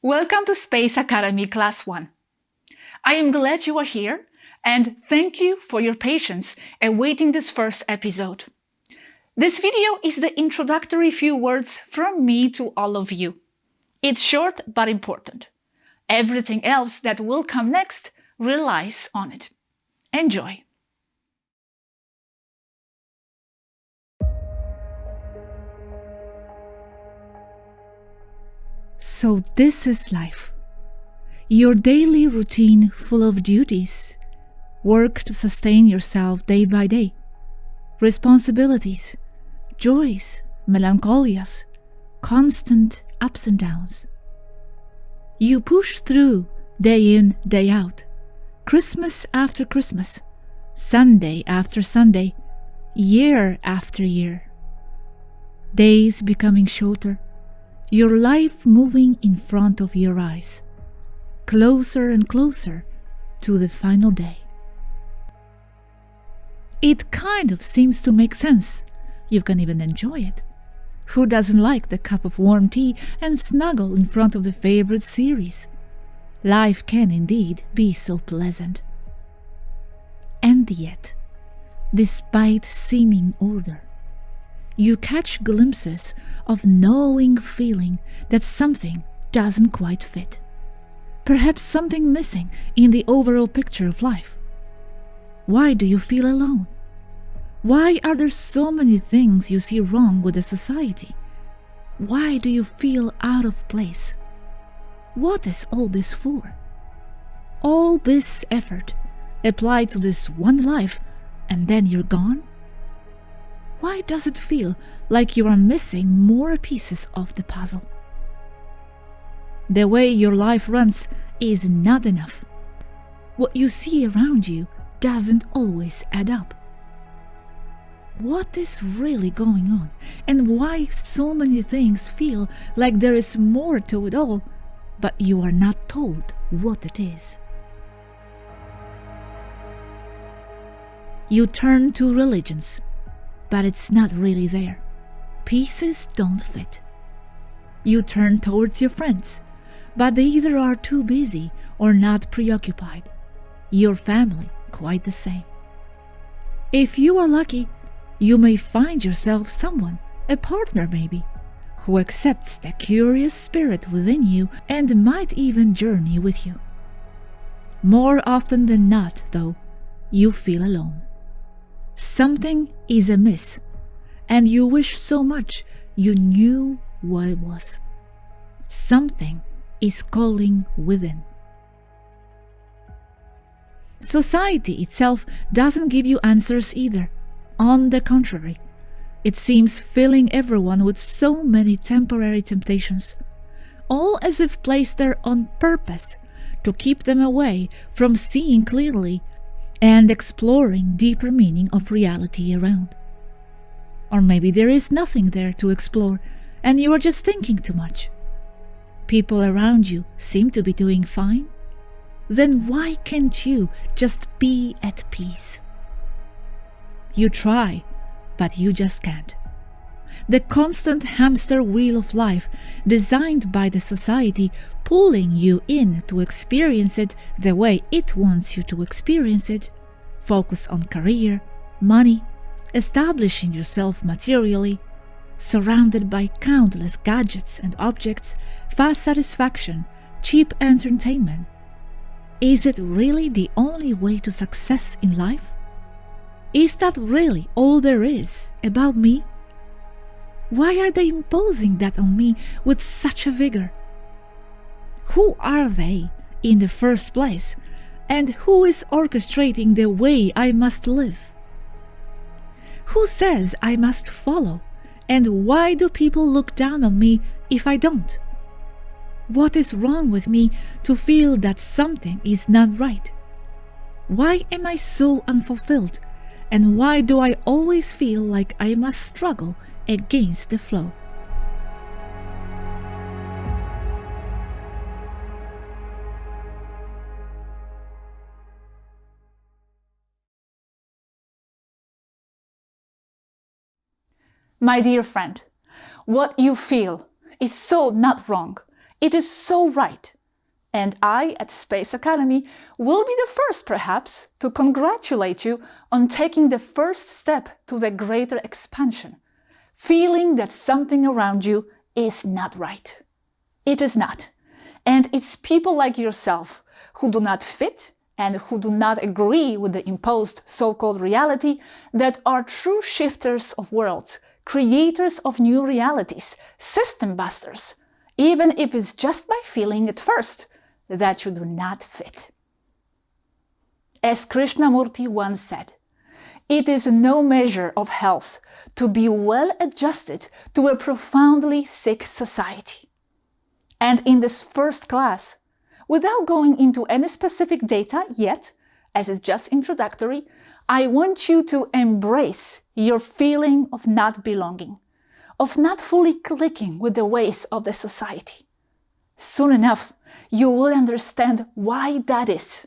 Welcome to Space Academy Class 1. I am glad you are here and thank you for your patience awaiting this first episode. This video is the introductory few words from me to all of you. It's short but important. Everything else that will come next relies on it. Enjoy! So this is life. Your daily routine full of duties, work to sustain yourself day by day, responsibilities, joys, melancholias, constant ups and downs. You push through day in, day out, Christmas after Christmas, Sunday after Sunday, year after year. Days becoming shorter, your life moving in front of your eyes, closer and closer to the final day. It kind of seems to make sense. You can even enjoy it. Who doesn't like the cup of warm tea and snuggle in front of the favorite series? Life can indeed be so pleasant. And yet, despite seeming order, you catch glimpses of gnawing feeling that something doesn't quite fit. Perhaps something missing in the overall picture of life. Why do you feel alone? Why are there so many things you see wrong with the society? Why do you feel out of place? What is all this for? All this effort applied to this one life and then you're gone? Why does it feel like you are missing more pieces of the puzzle? The way your life runs is not enough. What you see around you doesn't always add up. What is really going on, and why so many things feel like there is more to it all, but you are not told what it is? You turn to religions, but it's not really there. Pieces don't fit. You turn towards your friends, but they either are too busy or not preoccupied. Your family, quite the same. If you are lucky, you may find yourself someone, a partner maybe, who accepts the curious spirit within you and might even journey with you. More often than not, though, you feel alone. Something is amiss, and you wish so much you knew what it was. Something is calling within. Society itself doesn't give you answers either. On the contrary, it seems filling everyone with so many temporary temptations, all as if placed there on purpose to keep them away from seeing clearly and exploring deeper meaning of reality around. Or maybe there is nothing there to explore and you are just thinking too much. People around you seem to be doing fine. Then why can't you just be at peace? You try, but you just can't. The constant hamster wheel of life, designed by the society, pulling you in to experience it the way it wants you to experience it, focus on career, money, establishing yourself materially, surrounded by countless gadgets and objects, fast satisfaction, cheap entertainment. Is it really the only way to success in life? Is that really all there is about me? Why are they imposing that on me with such a vigor? Who are they in the first place, and who is orchestrating the way I must live? Who says I must follow, and why do people look down on me if I don't? What is wrong with me to feel that something is not right? Why am I so unfulfilled, and why do I always feel like I must struggle against the flow? My dear friend, what you feel is so not wrong. It is so right. And I, at Space Academy, will be the first, perhaps, to congratulate you on taking the first step to the greater expansion, feeling that something around you is not right. It is not. And it's people like yourself who do not fit and who do not agree with the imposed so-called reality that are true shifters of worlds, creators of new realities, system busters, even if it's just by feeling at first that you do not fit. As Krishnamurti once said, it is no measure of health to be well adjusted to a profoundly sick society. And in this first class, without going into any specific data yet, as it's just introductory, I want you to embrace your feeling of not belonging, of not fully clicking with the ways of the society. Soon enough, you will understand why that is.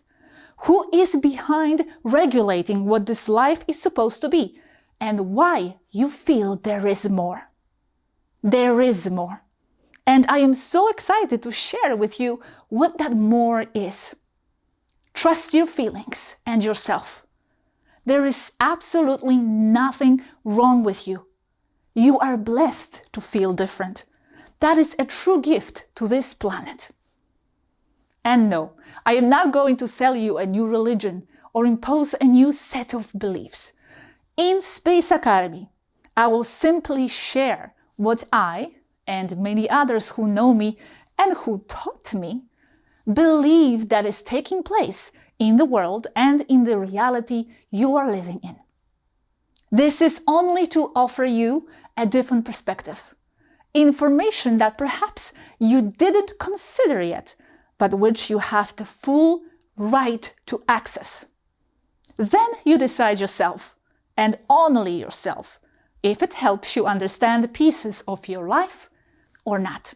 Who is behind regulating what this life is supposed to be, and why you feel there is more. There is more. And I am so excited to share with you what that more is. Trust your feelings and yourself. There is absolutely nothing wrong with you. You are blessed to feel different. That is a true gift to this planet. And no, I am not going to sell you a new religion or impose a new set of beliefs. In Space Academy, I will simply share what I, and many others who know me and who taught me, believe that is taking place in the world and in the reality you are living in. This is only to offer you a different perspective, information that perhaps you didn't consider yet, but which you have the full right to access. Then you decide yourself, and only yourself, if it helps you understand the pieces of your life or not.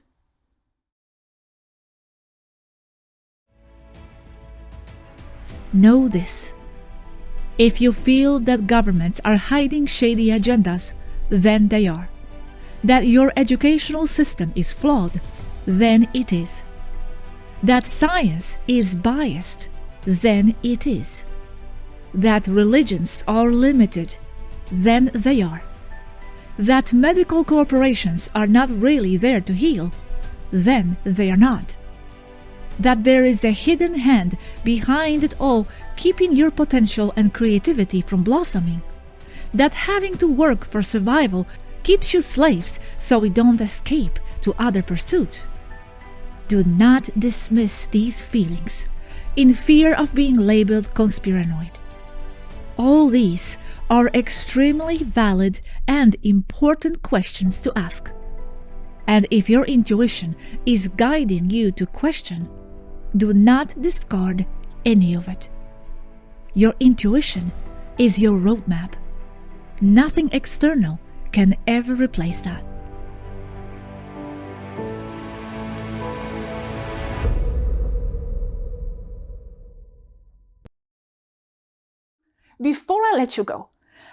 Know this. If you feel that governments are hiding shady agendas, then they are. That your educational system is flawed, then it is. That science is biased, then it is. That religions are limited, then they are. That medical corporations are not really there to heal, then they are not. That there is a hidden hand behind it all, keeping your potential and creativity from blossoming. That having to work for survival keeps you slaves so we don't escape to other pursuits. Do not dismiss these feelings in fear of being labeled conspiranoid. All these are extremely valid and important questions to ask. And if your intuition is guiding you to question, do not discard any of it. Your intuition is your roadmap. Nothing external can ever replace that. Before I let you go,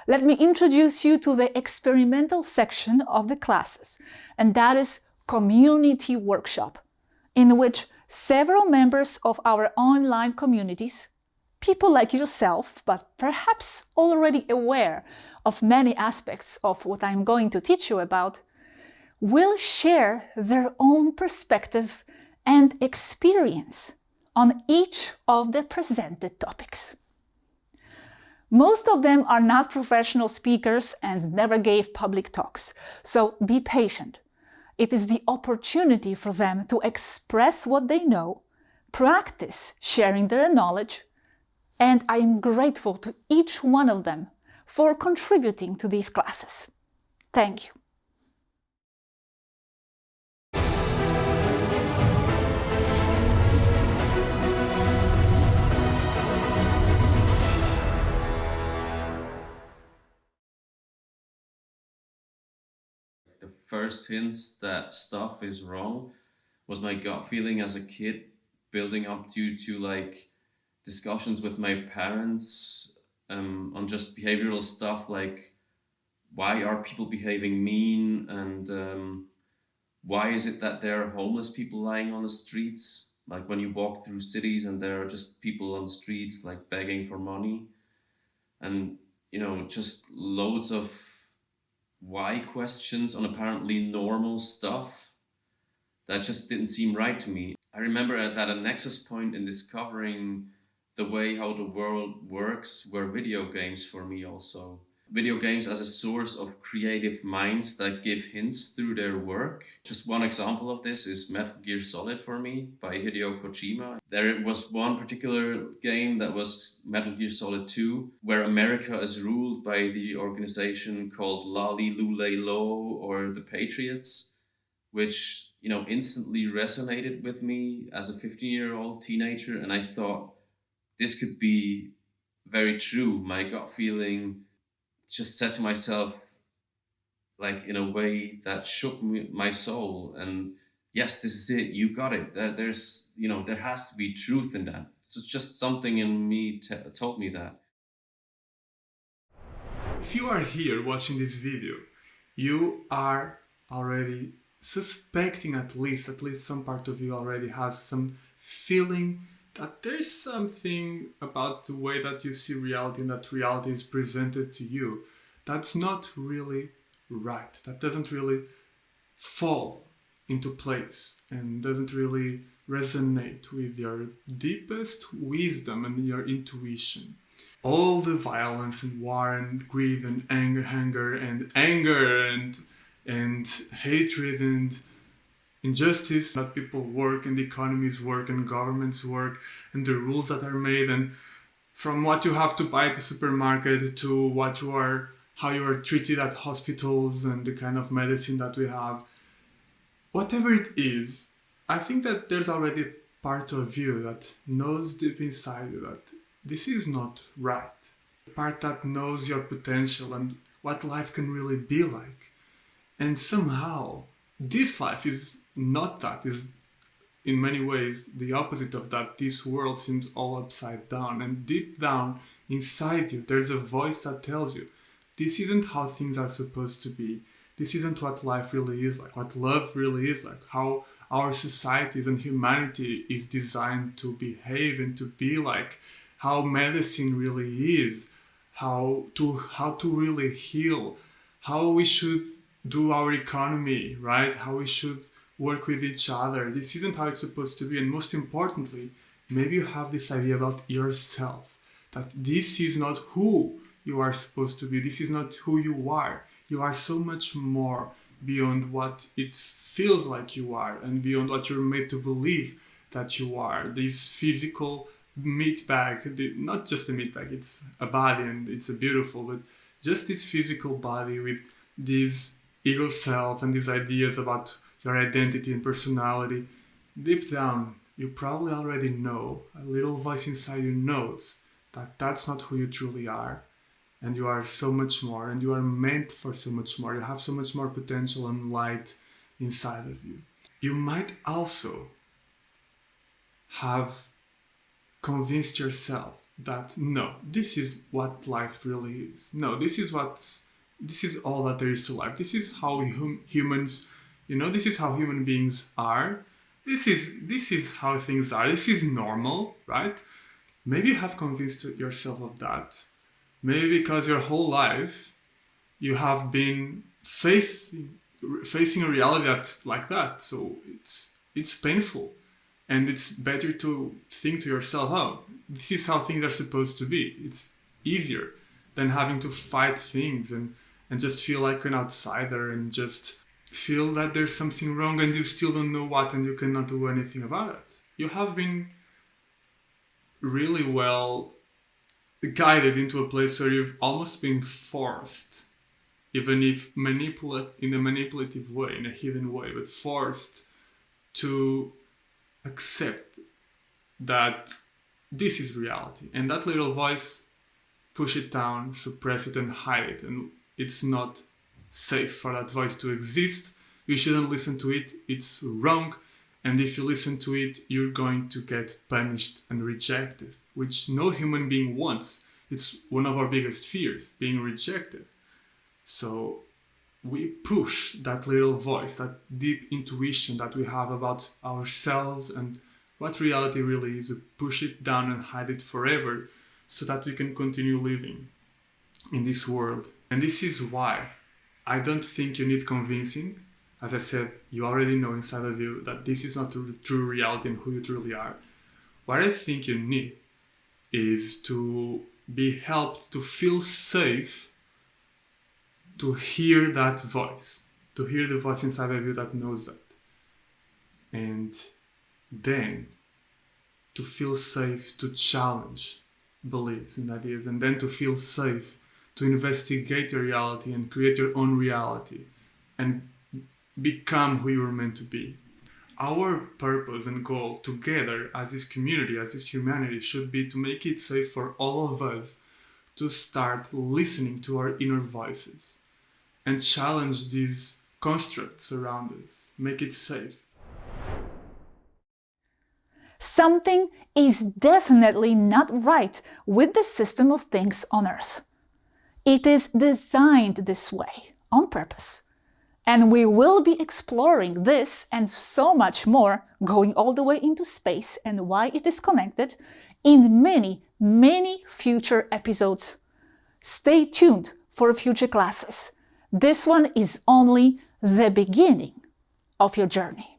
let me introduce you to the experimental section of the classes, and that is Community Workshop, in which several members of our online communities, people like yourself, but perhaps already aware of many aspects of what I'm going to teach you about, will share their own perspective and experience on each of the presented topics. Most of them are not professional speakers and never gave public talks, so be patient. It is the opportunity for them to express what they know, practice sharing their knowledge, and I am grateful to each one of them for contributing to these classes. Thank you. The first hints that stuff is wrong was my gut feeling as a kid, building up due to like discussions with my parents on just behavioral stuff like why are people behaving mean, and why is it that there are homeless people lying on the streets? Like when you walk through cities and there are just people on the streets like begging for money, and just loads of why questions on apparently normal stuff that just didn't seem right to me. I remember that a nexus point in discovering the way how the world works were video games for me also. Video games as a source of creative minds that give hints through their work. Just one example of this is Metal Gear Solid for me by Hideo Kojima. There was one particular game that was Metal Gear Solid 2, where America is ruled by the organization called Lali Lule Lo, or the Patriots, which instantly resonated with me as a 15-year-old teenager, and I thought this could be very true. My gut feeling just said to myself, like in a way that shook my soul, and yes, this is it. You got it. There's there has to be truth in that. So just something in me told me that. If you are here watching this video, you are already suspecting, at least some part of you already has some feeling that there is something about the way that you see reality and that reality is presented to you that's not really right, that doesn't really fall into place and doesn't really resonate with your deepest wisdom and your intuition. All the violence and war and greed and anger and hatred and injustice that people work and economies work and governments work and the rules that are made, and from what you have to buy at the supermarket to how you are treated at hospitals and the kind of medicine that we have, whatever it is, I think that there's already a part of you that knows deep inside you that this is not right. The part that knows your potential and what life can really be like. And somehow this life is not that, is in many ways the opposite of that. This world seems all upside down, and deep down inside you there's a voice that tells you this isn't how things are supposed to be. This isn't what life really is like, what love really is like, how our societies and humanity is designed to behave and to be like, how medicine really is, how to really heal, how we should do our economy, right? How we should work with each other. This isn't how it's supposed to be. And most importantly, maybe you have this idea about yourself, that this is not who you are supposed to be. This is not who you are. You are so much more beyond what it feels like you are and beyond what you're made to believe that you are. This physical meat bag, not just a meat bag, it's a body and it's a beautiful, but just this physical body with this ego self and these ideas about your identity and personality. Deep down, you probably already know, a little voice inside you knows that that's not who you truly are. And you are so much more, and you are meant for so much more. You have so much more potential and light inside of you. You might also have convinced yourself that no, this is what life really is. No, this is all that there is to life. This is how humans, this is how human beings are. This is how things are. This is normal, right? Maybe you have convinced yourself of that. Maybe because your whole life you have been facing a reality that's like that. So it's painful. And it's better to think to yourself, oh, this is how things are supposed to be. It's easier than having to fight things and just feel like an outsider and just feel that there's something wrong and you still don't know what and you cannot do anything about it. You have been really well guided into a place where you've almost been forced, even if in a manipulative way, in a hidden way, but forced to accept that this is reality. And that little voice, push it down, suppress it and hide it. And it's not safe for that voice to exist. You shouldn't listen to it. It's wrong. And if you listen to it, you're going to get punished and rejected, which no human being wants. It's one of our biggest fears, being rejected. So we push that little voice, that deep intuition that we have about ourselves and what reality really is. We push it down and hide it forever so that we can continue living in this world. And this is why I don't think you need convincing. As I said, you already know inside of you that this is not the true reality and who you truly are. What I think you need is to be helped to feel safe to hear that voice, to hear the voice inside of you that knows that. And then to feel safe to challenge beliefs and ideas, and then to feel safe to investigate your reality and create your own reality and become who you were meant to be. Our purpose and goal together as this community, as this humanity, should be to make it safe for all of us to start listening to our inner voices and challenge these constructs around us. Make it safe. Something is definitely not right with the system of things on Earth. It is designed this way, on purpose. And we will be exploring this and so much more, going all the way into space and why it is connected, in many, many future episodes. Stay tuned for future classes. This one is only the beginning of your journey.